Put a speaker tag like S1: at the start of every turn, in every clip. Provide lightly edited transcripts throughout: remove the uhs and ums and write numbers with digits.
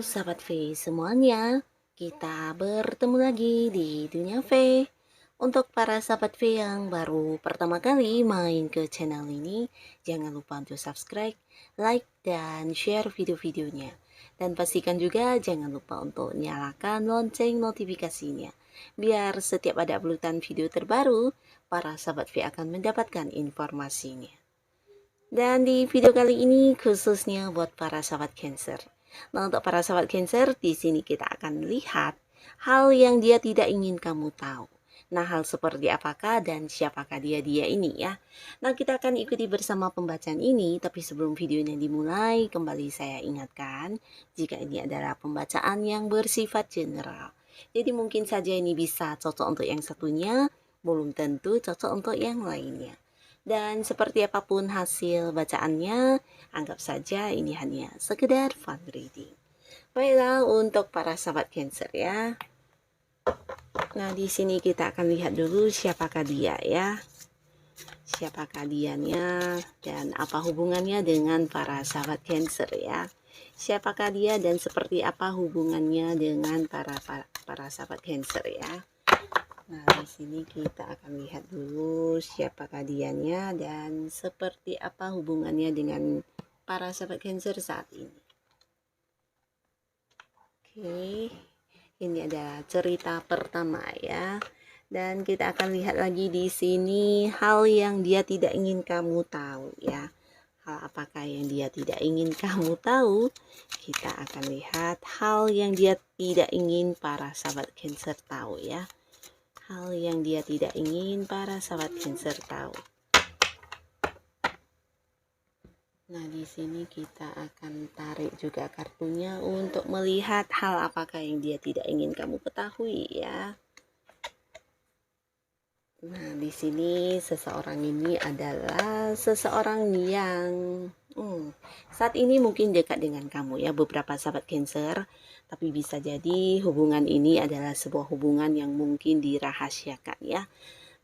S1: sahabat V semuanya, kita bertemu lagi di Dunia V. Untuk para sahabat V yang baru pertama kali main ke channel ini, jangan lupa untuk subscribe, like, dan share video-videonya. Dan pastikan juga jangan lupa untuk nyalakan lonceng notifikasinya. Biar setiap ada uploadan video terbaru, para sahabat V akan mendapatkan informasinya. Dan di video kali ini khususnya buat para sahabat Cancer. Nah, untuk para sahabat Cancer, di sini kita akan lihat hal yang dia tidak ingin kamu tahu. Nah, hal seperti apakah dan siapakah dia ini ya. Nah, kita akan ikuti bersama pembacaan ini, tapi sebelum videonya dimulai, kembali saya ingatkan, jika ini adalah pembacaan yang bersifat general. Jadi mungkin saja ini bisa cocok untuk yang satunya, belum tentu cocok untuk yang lainnya. Dan seperti apapun hasil bacaannya, anggap saja ini hanya sekedar fun reading. Baiklah, untuk para sahabat Cancer ya. Nah, di sini kita akan lihat dulu siapakah dia ya. Siapakah dianya dan apa hubungannya dengan para sahabat Cancer ya. Siapakah dia dan seperti apa hubungannya dengan para sahabat Cancer ya. Nah, di sini kita akan lihat dulu siapakah dianya dan seperti apa hubungannya dengan para sahabat Cancer saat ini. Oke, ini adalah cerita pertama ya. Dan kita akan lihat lagi di sini hal yang dia tidak ingin kamu tahu ya. Hal apakah yang dia tidak ingin kamu tahu? Kita akan lihat hal yang dia tidak ingin para sahabat Cancer tahu ya. Hal yang dia tidak ingin para sahabat Cancer tahu. Nah, di sini kita akan tarik juga kartunya untuk melihat hal apakah yang dia tidak ingin kamu ketahui ya. Nah, di sini seseorang ini adalah seseorang yang saat ini mungkin dekat dengan kamu ya, beberapa sahabat Cancer. Tapi bisa jadi hubungan ini adalah sebuah hubungan yang mungkin dirahasiakan ya.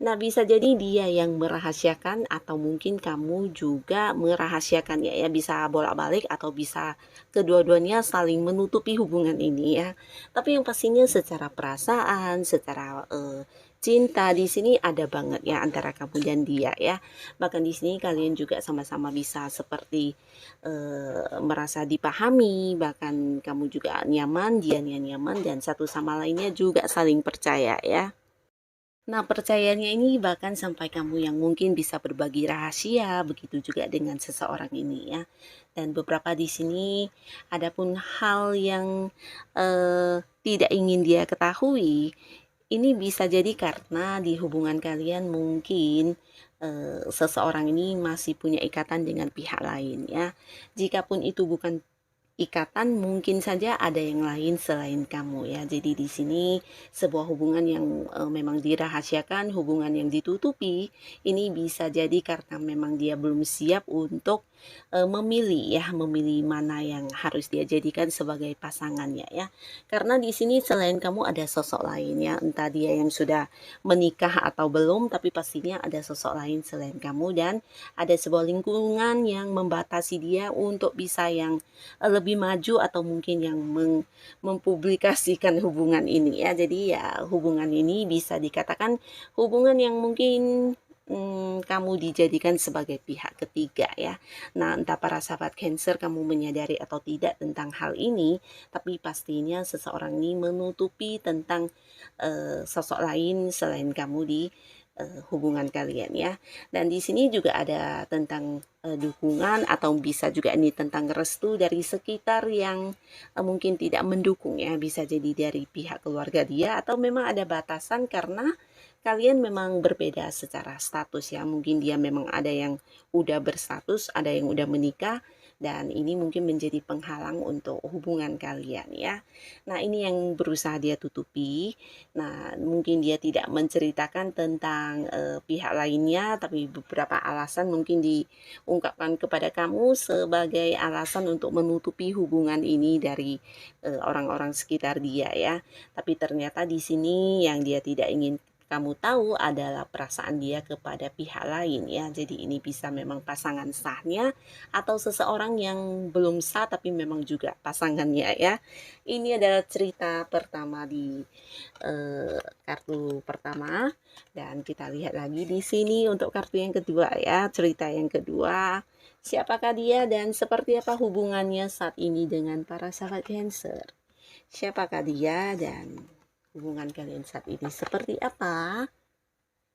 S1: Nah, bisa jadi dia yang merahasiakan atau mungkin kamu juga merahasiakan ya, bisa bolak-balik atau bisa kedua-duanya saling menutupi hubungan ini ya. Tapi yang pastinya secara perasaan, secara cinta di sini ada banget ya antara kamu dan dia ya. Bahkan di sini kalian juga sama-sama bisa seperti merasa dipahami, bahkan kamu juga nyaman, dia nyaman, dan satu sama lainnya juga saling percaya ya. Nah, percayanya ini bahkan sampai kamu yang mungkin bisa berbagi rahasia, begitu juga dengan seseorang ini ya. Dan beberapa di sini adapun hal yang tidak ingin dia ketahui, ini bisa jadi karena di hubungan kalian mungkin seseorang ini masih punya ikatan dengan pihak lain ya. Jikapun itu bukan ikatan, mungkin saja ada yang lain selain kamu ya. Jadi di sini sebuah hubungan yang memang dirahasiakan, hubungan yang ditutupi, ini bisa jadi karena memang dia belum siap untuk memilih mana yang harus dia jadikan sebagai pasangannya ya. Karena di sini selain kamu ada sosok lain ya, entah dia yang sudah menikah atau belum, tapi pastinya ada sosok lain selain kamu, dan ada sebuah lingkungan yang membatasi dia untuk bisa yang lebih maju atau mungkin yang mempublikasikan hubungan ini ya. Jadi ya hubungan ini bisa dikatakan hubungan yang mungkin kamu dijadikan sebagai pihak ketiga ya. Nah, entah para sahabat Cancer kamu menyadari atau tidak tentang hal ini, tapi pastinya seseorang ini menutupi tentang sosok lain selain kamu di hubungan kalian ya. Dan di sini juga ada tentang dukungan atau bisa juga ini tentang restu dari sekitar yang mungkin tidak mendukung ya. Bisa jadi dari pihak keluarga dia atau memang ada batasan karena kalian memang berbeda secara status ya. Mungkin dia memang ada yang udah berstatus, ada yang udah menikah, dan ini mungkin menjadi penghalang untuk hubungan kalian ya. Nah, ini yang berusaha dia tutupi. Nah, mungkin dia tidak menceritakan tentang pihak lainnya, tapi beberapa alasan mungkin diungkapkan kepada kamu sebagai alasan untuk menutupi hubungan ini dari orang-orang sekitar dia ya. Tapi ternyata di sini yang dia tidak ingin kamu tahu adalah perasaan dia kepada pihak lain ya. Jadi ini bisa memang pasangan sahnya atau seseorang yang belum sah tapi memang juga pasangannya ya. Ini adalah cerita pertama di kartu pertama, dan kita lihat lagi di sini untuk kartu yang kedua ya. Cerita yang kedua, siapakah dia dan seperti apa hubungannya saat ini dengan para sahabat Cancer? Siapakah dia dan hubungan kalian saat ini seperti apa?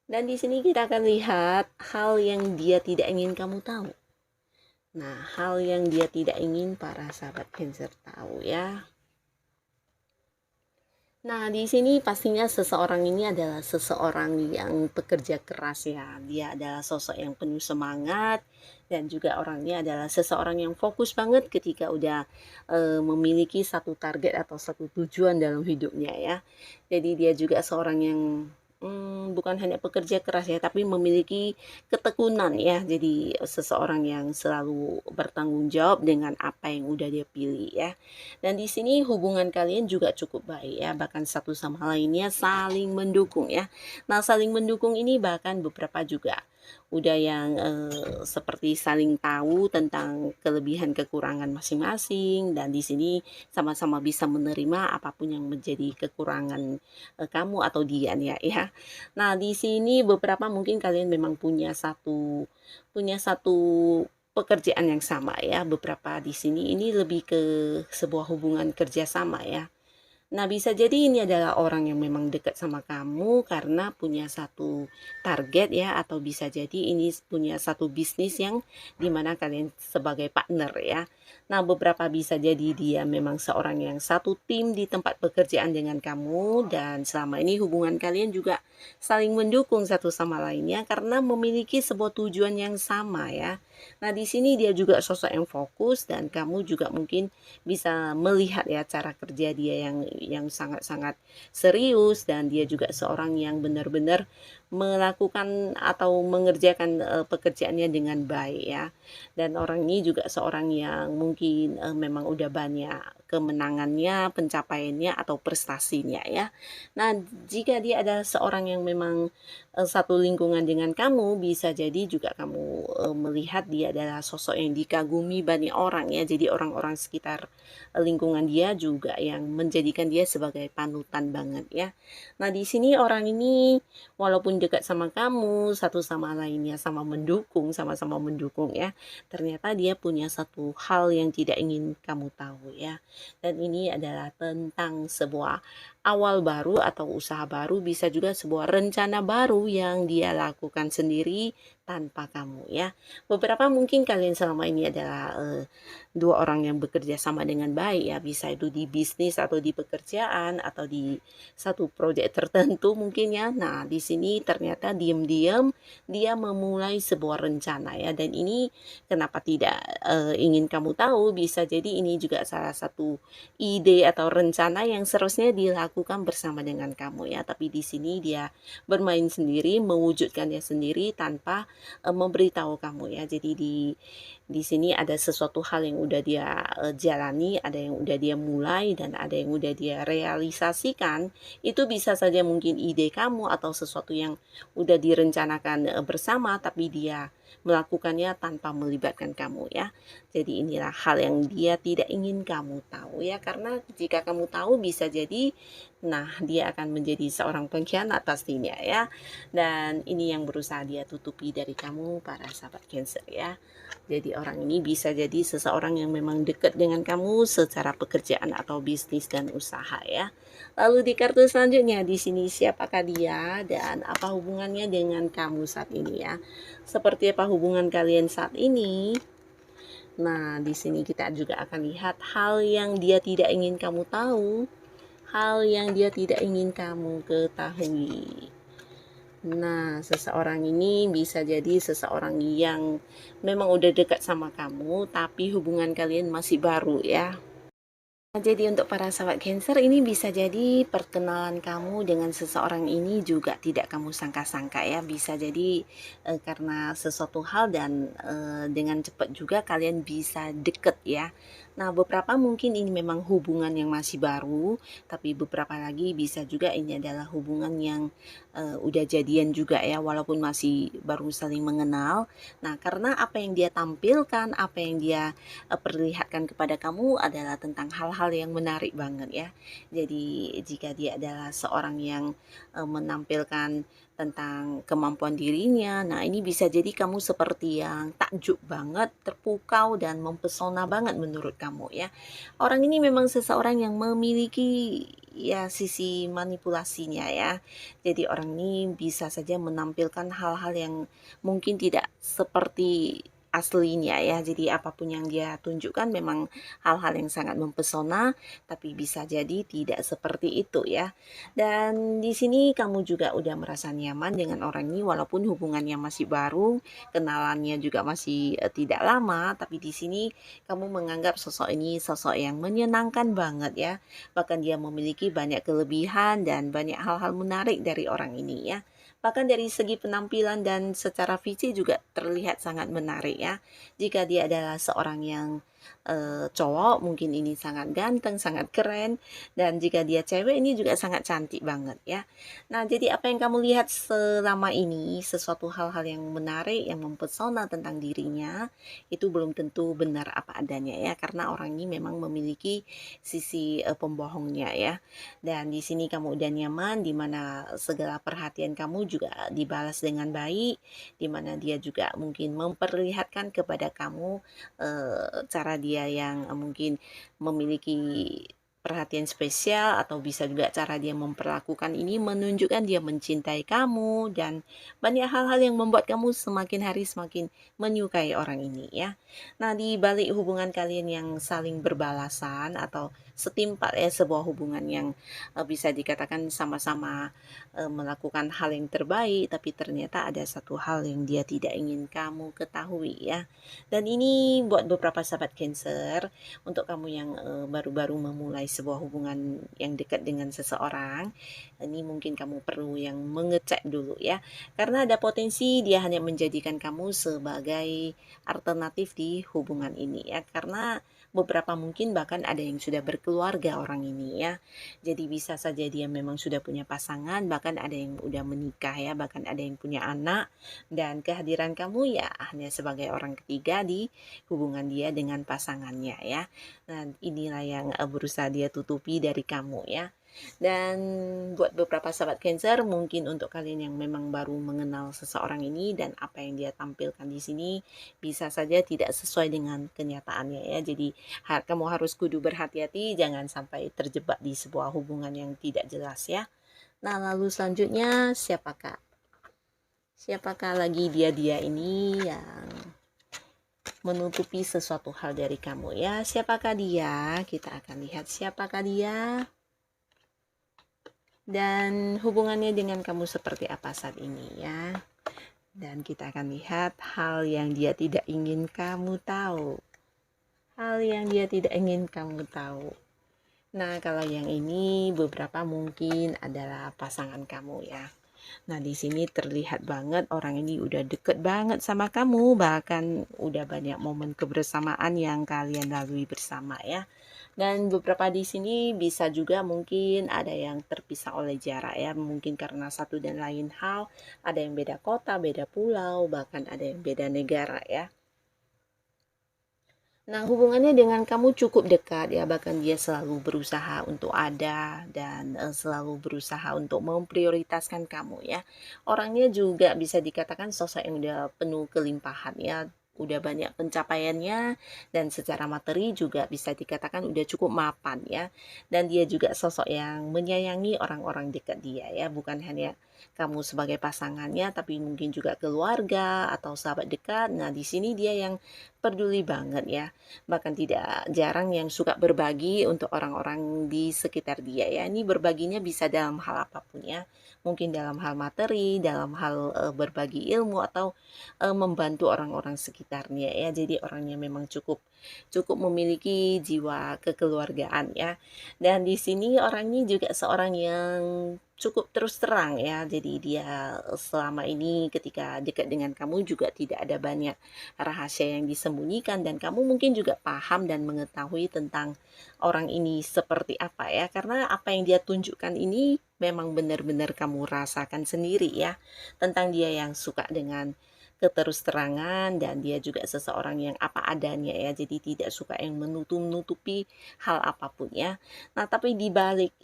S1: Dan di sini kita akan lihat hal yang dia tidak ingin kamu tahu. Nah, hal yang dia tidak ingin para sahabat Cancer tahu ya. Nah, di sini pastinya seseorang ini adalah seseorang yang pekerja keras ya. Dia adalah sosok yang penuh semangat dan juga orangnya adalah seseorang yang fokus banget ketika udah memiliki satu target atau satu tujuan dalam hidupnya ya. Jadi dia juga seorang yang bukan hanya pekerja keras ya, tapi memiliki ketekunan ya. Jadi seseorang yang selalu bertanggung jawab dengan apa yang udah dia pilih ya. Dan di sini hubungan kalian juga cukup baik ya, bahkan satu sama lainnya saling mendukung ya. Nah, saling mendukung ini bahkan beberapa juga udah yang seperti saling tahu tentang kelebihan kekurangan masing-masing, dan di sini sama-sama bisa menerima apapun yang menjadi kekurangan kamu atau dia ya. Nah, di sini beberapa mungkin kalian memang punya satu pekerjaan yang sama ya. Beberapa di sini ini lebih ke sebuah hubungan kerjasama ya. Nah, bisa jadi ini adalah orang yang memang dekat sama kamu karena punya satu target ya, atau bisa jadi ini punya satu bisnis yang dimana kalian sebagai partner ya. Nah, beberapa bisa jadi dia memang seorang yang satu tim di tempat pekerjaan dengan kamu, dan selama ini hubungan kalian juga saling mendukung satu sama lainnya karena memiliki sebuah tujuan yang sama ya. Nah, di sini dia juga sosok yang fokus dan kamu juga mungkin bisa melihat ya cara kerja dia yang sangat-sangat serius, dan dia juga seorang yang benar-benar melakukan atau mengerjakan pekerjaannya dengan baik ya. Dan orang ini juga seorang yang mungkin memang udah banyak kemenangannya, pencapaiannya atau prestasinya ya. Nah, jika dia adalah seorang yang memang satu lingkungan dengan kamu, bisa jadi juga kamu melihat dia adalah sosok yang dikagumi banyak orang ya. Jadi orang-orang sekitar lingkungan dia juga yang menjadikan dia sebagai panutan banget ya. Nah, di sini orang ini walaupun dekat sama kamu, satu sama lainnya sama-sama mendukung ya, ternyata dia punya satu hal yang tidak ingin kamu tahu ya. Dan ini adalah tentang sebuah awal baru atau usaha baru, bisa juga sebuah rencana baru yang dia lakukan sendiri tanpa kamu ya. Beberapa mungkin kalian selama ini adalah dua orang yang bekerja sama dengan baik ya, bisa itu di bisnis atau di pekerjaan atau di satu proyek tertentu mungkin ya. Nah, di sini ternyata diam-diam dia memulai sebuah rencana ya, dan ini kenapa tidak ingin kamu tahu, bisa jadi ini juga salah satu ide atau rencana yang seharusnya dilakukan bersama dengan kamu ya, tapi di sini dia bermain sendiri, mewujudkannya sendiri tanpa memberitahu kamu ya. Jadi di sini ada sesuatu hal yang udah dia jalani, ada yang udah dia mulai, dan ada yang udah dia realisasikan. Itu bisa saja mungkin ide kamu atau sesuatu yang udah direncanakan bersama, tapi dia melakukannya tanpa melibatkan kamu ya. Jadi inilah hal yang dia tidak ingin kamu tahu ya, karena jika kamu tahu bisa jadi dia akan menjadi seorang pengkhianat pastinya ya. Dan ini yang berusaha dia tutupi dari kamu para sahabat Cancer ya. Jadi orang ini bisa jadi seseorang yang memang dekat dengan kamu secara pekerjaan atau bisnis dan usaha ya. Lalu di kartu selanjutnya di sini, siapakah dia dan apa hubungannya dengan kamu saat ini ya? Seperti apa hubungan kalian saat ini? Nah, di sini kita juga akan lihat hal yang dia tidak ingin kamu tahu, hal yang dia tidak ingin kamu ketahui. Nah, seseorang ini bisa jadi seseorang yang memang udah dekat sama kamu, tapi hubungan kalian masih baru ya. Nah, jadi untuk para sahabat Cancer, ini bisa jadi perkenalan kamu dengan seseorang ini juga tidak kamu sangka-sangka ya. Bisa jadi karena sesuatu hal dan dengan cepat juga kalian bisa deket ya. Nah, beberapa mungkin ini memang hubungan yang masih baru, tapi beberapa lagi bisa juga ini adalah hubungan yang udah jadian juga ya, walaupun masih baru saling mengenal. Nah, karena apa yang dia tampilkan, apa yang dia perlihatkan kepada kamu adalah tentang hal-hal yang menarik banget ya. Jadi, jika dia adalah seorang yang menampilkan tentang kemampuan dirinya. Nah, ini bisa jadi kamu seperti yang takjub banget, terpukau dan mempesona banget menurut kamu ya. Orang ini memang seseorang yang memiliki ya sisi manipulasinya ya. Jadi orang ini bisa saja menampilkan hal-hal yang mungkin tidak seperti aslinya ya. Jadi apapun yang dia tunjukkan memang hal-hal yang sangat mempesona, tapi bisa jadi tidak seperti itu ya. Dan di sini kamu juga udah merasa nyaman dengan orang ini walaupun hubungannya masih baru, kenalannya juga masih tidak lama, tapi di sini kamu menganggap sosok ini sosok yang menyenangkan banget ya. Bahkan dia memiliki banyak kelebihan dan banyak hal-hal menarik dari orang ini ya. Bahkan dari segi penampilan dan secara fisik juga terlihat sangat menarik ya. Jika dia adalah seorang yang cowok mungkin ini sangat ganteng, sangat keren, dan jika dia cewek ini juga sangat cantik banget ya. Nah, jadi apa yang kamu lihat selama ini, sesuatu hal-hal yang menarik, yang mempesona tentang dirinya, itu belum tentu benar apa adanya ya, karena orang ini memang memiliki sisi pembohongnya ya. Dan di sini kamu udah nyaman, di mana segala perhatian kamu juga dibalas dengan baik, di mana dia juga mungkin memperlihatkan kepada kamu cara dia yang mungkin memiliki perhatian spesial atau bisa juga cara dia memperlakukan ini menunjukkan dia mencintai kamu dan banyak hal-hal yang membuat kamu semakin hari semakin menyukai orang ini ya. Nah, di balik hubungan kalian yang saling berbalasan atau setimpal ya sebuah hubungan yang bisa dikatakan sama-sama melakukan hal yang terbaik tapi ternyata ada satu hal yang dia tidak ingin kamu ketahui ya. Dan ini buat beberapa sahabat Cancer, untuk kamu yang baru-baru memulai sebuah hubungan yang dekat dengan seseorang, ini mungkin kamu perlu yang mengecek dulu ya. Karena ada potensi dia hanya menjadikan kamu sebagai alternatif di hubungan ini ya. Karena beberapa mungkin bahkan ada yang sudah berkeluarga orang ini ya. Jadi bisa saja dia memang sudah punya pasangan, bahkan ada yang udah menikah ya, bahkan ada yang punya anak, dan kehadiran kamu ya hanya sebagai orang ketiga di hubungan dia dengan pasangannya ya. Nah, inilah yang berusaha dia tutupi dari kamu ya. Dan buat beberapa sahabat Cancer, mungkin untuk kalian yang memang baru mengenal seseorang ini dan apa yang dia tampilkan di sini bisa saja tidak sesuai dengan kenyataannya ya. Jadi kamu harus kudu berhati-hati, jangan sampai terjebak di sebuah hubungan yang tidak jelas ya. Nah, lalu selanjutnya siapakah? Siapakah lagi dia ini yang menutupi sesuatu hal dari kamu ya? Siapakah dia? Kita akan lihat siapakah dia. Dan hubungannya dengan kamu seperti apa saat ini ya. Dan kita akan lihat hal yang dia tidak ingin kamu tahu. Hal yang dia tidak ingin kamu tahu. Nah, kalau yang ini beberapa mungkin adalah pasangan kamu ya. Nah, di sini terlihat banget orang ini udah deket banget sama kamu, bahkan udah banyak momen kebersamaan yang kalian lalui bersama ya. Dan beberapa di sini bisa juga mungkin ada yang terpisah oleh jarak ya, mungkin karena satu dan lain hal, ada yang beda kota, beda pulau, bahkan ada yang beda negara ya. Nah, hubungannya dengan kamu cukup dekat ya, bahkan dia selalu berusaha untuk ada dan selalu berusaha untuk memprioritaskan kamu ya. Orangnya juga bisa dikatakan sosok yang udah penuh kelimpahan ya, udah banyak pencapaiannya dan secara materi juga bisa dikatakan udah cukup mapan ya. Dan dia juga sosok yang menyayangi orang-orang dekat dia ya, bukan hanya kamu sebagai pasangannya tapi mungkin juga keluarga atau sahabat dekat. Nah, di sini dia yang peduli banget ya. Bahkan tidak jarang yang suka berbagi untuk orang-orang di sekitar dia ya. Ini berbaginya bisa dalam hal apapun ya. Mungkin dalam hal materi, dalam hal berbagi ilmu atau membantu orang-orang sekitarnya ya. Jadi orangnya memang cukup memiliki jiwa kekeluargaan ya. Dan di sini orang ini juga seorang yang cukup terus terang ya. Jadi dia selama ini ketika dekat dengan kamu juga tidak ada banyak rahasia yang disembunyikan, dan kamu mungkin juga paham dan mengetahui tentang orang ini seperti apa ya. Karena apa yang dia tunjukkan ini memang benar-benar kamu rasakan sendiri ya, tentang dia yang suka dengan keterus-terangan, dan dia juga seseorang yang apa adanya ya. Jadi tidak suka yang menutupi hal apapun ya. Nah, tapi di balik,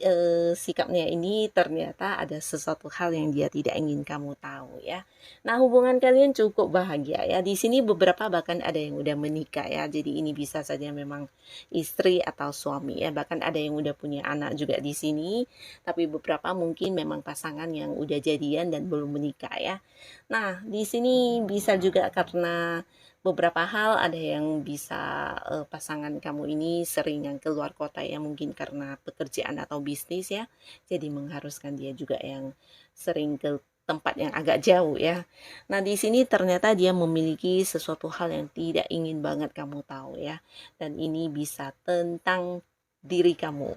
S1: sikapnya ini ternyata ada sesuatu hal yang dia tidak ingin kamu tahu ya. Nah, hubungan kalian cukup bahagia ya. Di sini beberapa bahkan ada yang udah menikah ya. Jadi ini bisa saja memang istri atau suami ya. Bahkan ada yang udah punya anak juga di sini. Tapi beberapa mungkin memang pasangan yang udah jadian dan belum menikah ya. Nah, di sini bisa juga karena beberapa hal, ada yang bisa pasangan kamu ini sering yang keluar kota ya, mungkin karena pekerjaan atau bisnis ya. Jadi mengharuskan dia juga yang sering ke tempat yang agak jauh ya. Nah, di sini ternyata dia memiliki sesuatu hal yang tidak ingin banget kamu tahu ya. Dan ini bisa tentang diri kamu.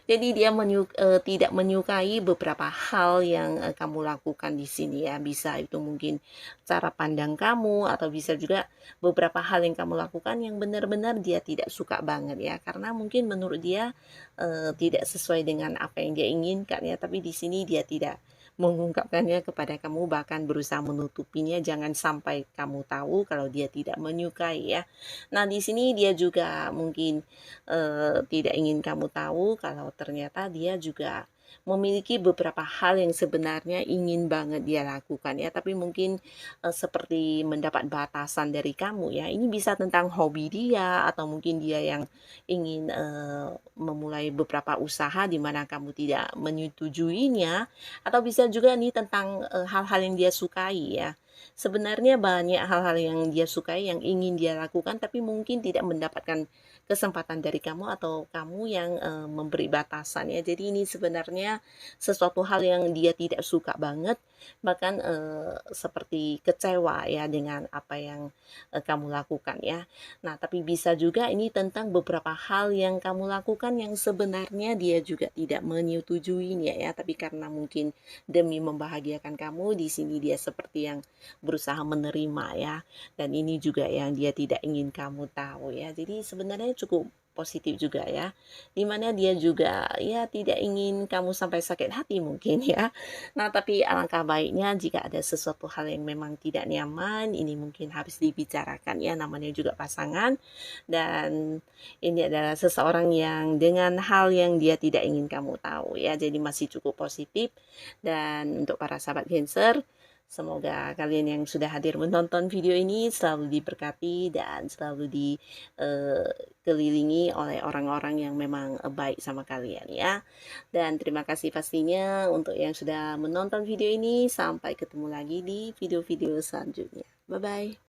S1: Jadi dia tidak menyukai beberapa hal yang kamu lakukan di sini ya. Bisa itu mungkin cara pandang kamu, atau bisa juga beberapa hal yang kamu lakukan yang benar-benar dia tidak suka banget ya. Karena mungkin menurut dia tidak sesuai dengan apa yang dia inginkan ya. Tapi di sini dia tidak mengungkapkannya kepada kamu, bahkan berusaha menutupinya, jangan sampai kamu tahu kalau dia tidak menyukai ya. Nah, di sini dia juga mungkin tidak ingin kamu tahu kalau ternyata dia juga memiliki beberapa hal yang sebenarnya ingin banget dia lakukan ya, tapi mungkin seperti mendapat batasan dari kamu ya. Ini bisa tentang hobi dia, atau mungkin dia yang ingin memulai beberapa usaha di mana kamu tidak menyetujuinya, atau bisa juga nih tentang hal-hal yang dia sukai ya. Sebenarnya banyak hal-hal yang dia sukai yang ingin dia lakukan, tapi mungkin tidak mendapatkan kesempatan dari kamu, atau kamu yang memberi batasan ya. Jadi ini sebenarnya sesuatu hal yang dia tidak suka banget, bahkan seperti kecewa ya dengan apa yang kamu lakukan ya. Nah, tapi bisa juga ini tentang beberapa hal yang kamu lakukan yang sebenarnya dia juga tidak menyetujuinya ya, tapi karena mungkin demi membahagiakan kamu, di sini dia seperti yang berusaha menerima ya. Dan ini juga yang dia tidak ingin kamu tahu ya. Jadi sebenarnya cukup positif juga ya, dimana dia juga ya tidak ingin kamu sampai sakit hati mungkin ya. Nah, tapi alangkah baiknya jika ada sesuatu hal yang memang tidak nyaman, ini mungkin harus dibicarakan ya, namanya juga pasangan. Dan ini adalah seseorang yang dengan hal yang dia tidak ingin kamu tahu ya, jadi masih cukup positif. Dan untuk para sahabat Cancer, semoga kalian yang sudah hadir menonton video ini selalu diberkati dan selalu dikelilingi oleh orang-orang yang memang baik sama kalian ya. Dan terima kasih pastinya untuk yang sudah menonton video ini. Sampai ketemu lagi di video-video selanjutnya. Bye-bye.